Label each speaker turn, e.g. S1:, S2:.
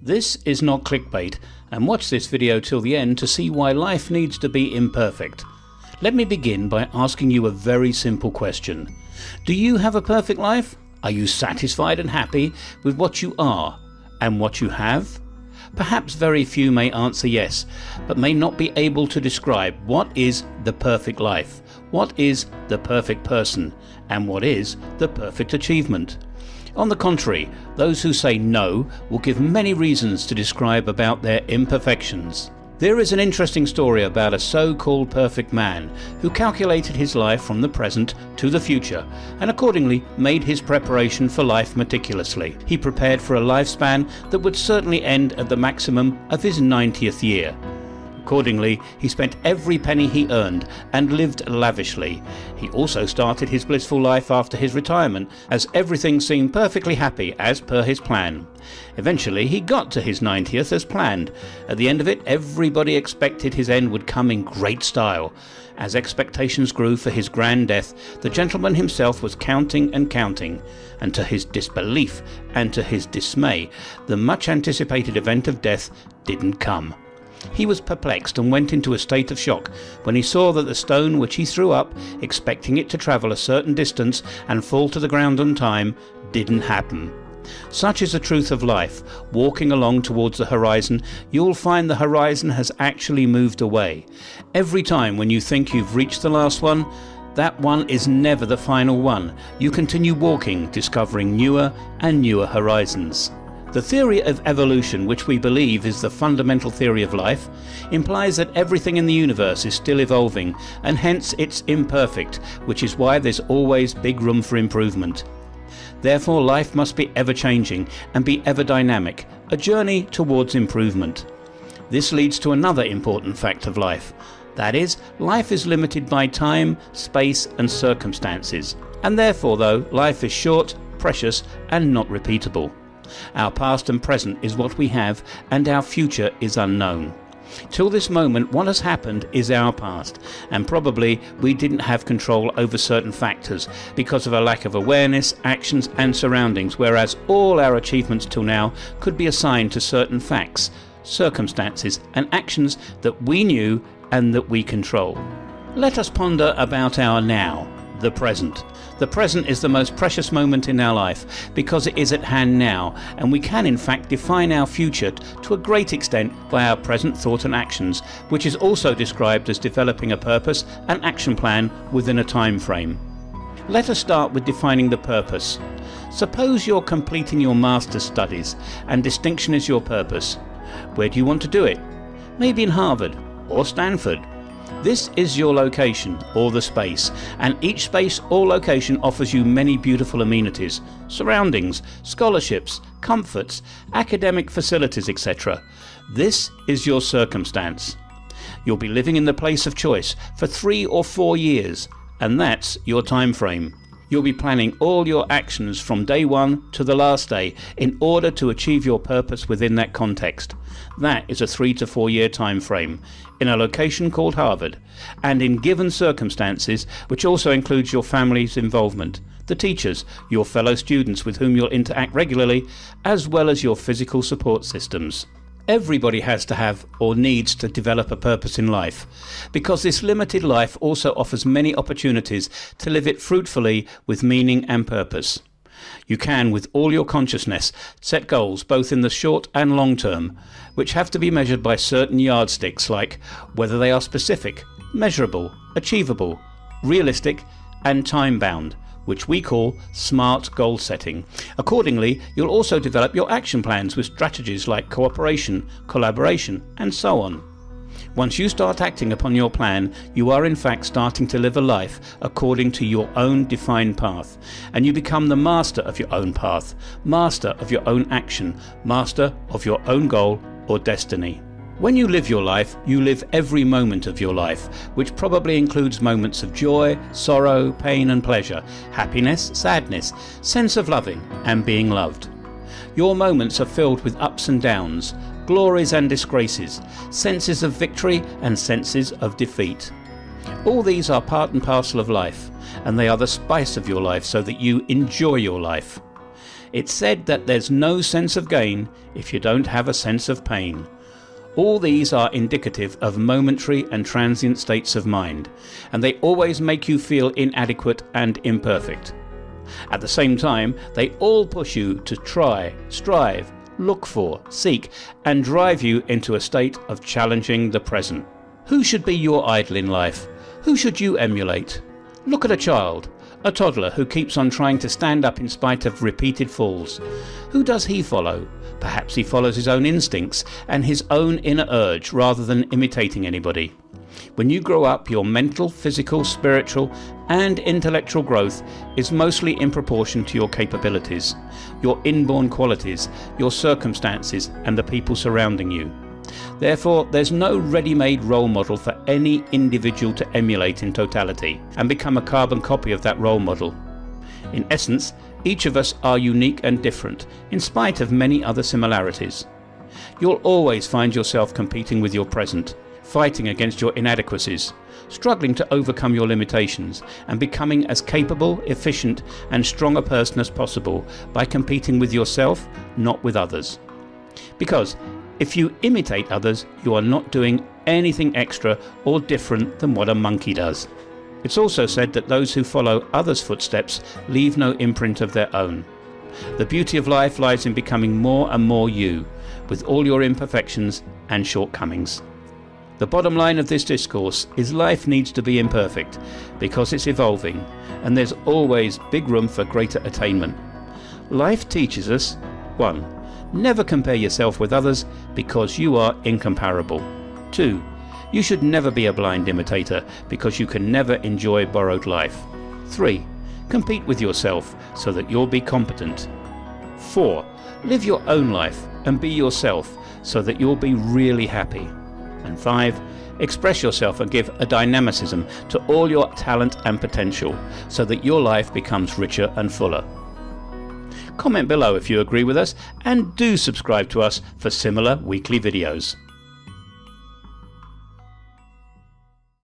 S1: This is not clickbait, and watch this video till the end to see why life needs to be imperfect. Let me begin by asking you a very simple question. Do you have a perfect life? Are you satisfied and happy with what you are and what you have? Perhaps very few may answer yes, but may not be able to describe what is the perfect life, what is the perfect person, and what is the perfect achievement. On the contrary, those who say no will give many reasons to describe about their imperfections. There is an interesting story about a so-called perfect man who calculated his life from the present to the future and accordingly made his preparation for life meticulously. He prepared for a lifespan that would certainly end at the maximum of his 90th year. Accordingly, he spent every penny he earned and lived lavishly. He also started his blissful life after his retirement, as everything seemed perfectly happy as per his plan. Eventually, he got to his 90th as planned. At the end of it, everybody expected his end would come in great style. As expectations grew for his grand death, the gentleman himself was counting and counting, and to his disbelief and to his dismay, the much anticipated event of death didn't come. He was perplexed and went into a state of shock when he saw that the stone which he threw up, expecting it to travel a certain distance and fall to the ground on time, didn't happen. Such is the truth of life. Walking along towards the horizon, you'll find the horizon has actually moved away. Every time when you think you've reached the last one, that one is never the final one. You continue walking, discovering newer and newer horizons. The theory of evolution, which we believe is the fundamental theory of life, implies that everything in the universe is still evolving, and hence it's imperfect, which is why there's always big room for improvement. Therefore, life must be ever-changing and be ever-dynamic, a journey towards improvement. This leads to another important fact of life. That is, life is limited by time, space and circumstances. And therefore, though, life is short, precious and not repeatable. Our past and present is what we have, and our future is unknown. Till this moment, what has happened is our past, and probably we didn't have control over certain factors because of a lack of awareness, actions and surroundings, whereas all our achievements till now could be assigned to certain facts, circumstances and actions that we knew and that we control. Let us ponder about our now, the present. The present is the most precious moment in our life because it is at hand now, and we can in fact define our future to a great extent by our present thought and actions, which is also described as developing a purpose and action plan within a time frame. Let us start with defining the purpose. Suppose you're completing your master's studies and distinction is your purpose. Where do you want to do it? Maybe in Harvard or Stanford. This is your location, or the space, and each space or location offers you many beautiful amenities, surroundings, scholarships, comforts, academic facilities, etc. This is your circumstance. You'll be living in the place of choice for 3 or 4 years, and that's your time frame. You'll be planning all your actions from day one to the last day in order to achieve your purpose within that context. That is a 3 to 4 year time frame in a location called Harvard, and in given circumstances, which also includes your family's involvement, the teachers, your fellow students with whom you'll interact regularly, as well as your physical support systems. Everybody has to have or needs to develop a purpose in life, because this limited life also offers many opportunities to live it fruitfully with meaning and purpose. You can, with all your consciousness, set goals both in the short and long term, which have to be measured by certain yardsticks like whether they are specific, measurable, achievable, realistic and time-bound, which we call smart goal setting. Accordingly, you'll also develop your action plans with strategies like cooperation, collaboration, and so on. Once you start acting upon your plan, you are in fact starting to live a life according to your own defined path, and you become the master of your own path, master of your own action, master of your own goal or destiny. When you live your life, you live every moment of your life, which probably includes moments of joy, sorrow, pain and pleasure, happiness, sadness, sense of loving and being loved. Your moments are filled with ups and downs, glories and disgraces, senses of victory and senses of defeat. All these are part and parcel of life, and they are the spice of your life so that you enjoy your life. It's said that there's no sense of gain if you don't have a sense of pain. All these are indicative of momentary and transient states of mind, and they always make you feel inadequate and imperfect. At the same time, they all push you to try, strive, look for, seek, and drive you into a state of challenging the present. Who should be your idol in life? Who should you emulate? Look at a child, a toddler who keeps on trying to stand up in spite of repeated falls. Who does he follow? Perhaps he follows his own instincts and his own inner urge rather than imitating anybody. When you grow up, your mental, physical, spiritual and intellectual growth is mostly in proportion to your capabilities, your inborn qualities, your circumstances and the people surrounding you. Therefore, there's no ready-made role model for any individual to emulate in totality and become a carbon copy of that role model. In essence, each of us are unique and different, in spite of many other similarities. You'll always find yourself competing with your present, fighting against your inadequacies, struggling to overcome your limitations, and becoming as capable, efficient, and strong a person as possible by competing with yourself, not with others. Because if you imitate others, you are not doing anything extra or different than what a monkey does. It's also said that those who follow others' footsteps leave no imprint of their own. The beauty of life lies in becoming more and more you, with all your imperfections and shortcomings. The bottom line of this discourse is life needs to be imperfect because it's evolving, and there's always big room for greater attainment. Life teaches us 1. Never compare yourself with others because you are incomparable. 2. You should never be a blind imitator because you can never enjoy borrowed life. 3. Compete with yourself so that you'll be competent. 4. Live your own life and be yourself so that you'll be really happy. And 5. Express yourself and give a dynamicism to all your talent and potential so that your life becomes richer and fuller. Comment below if you agree with us, and do subscribe to us for similar weekly videos.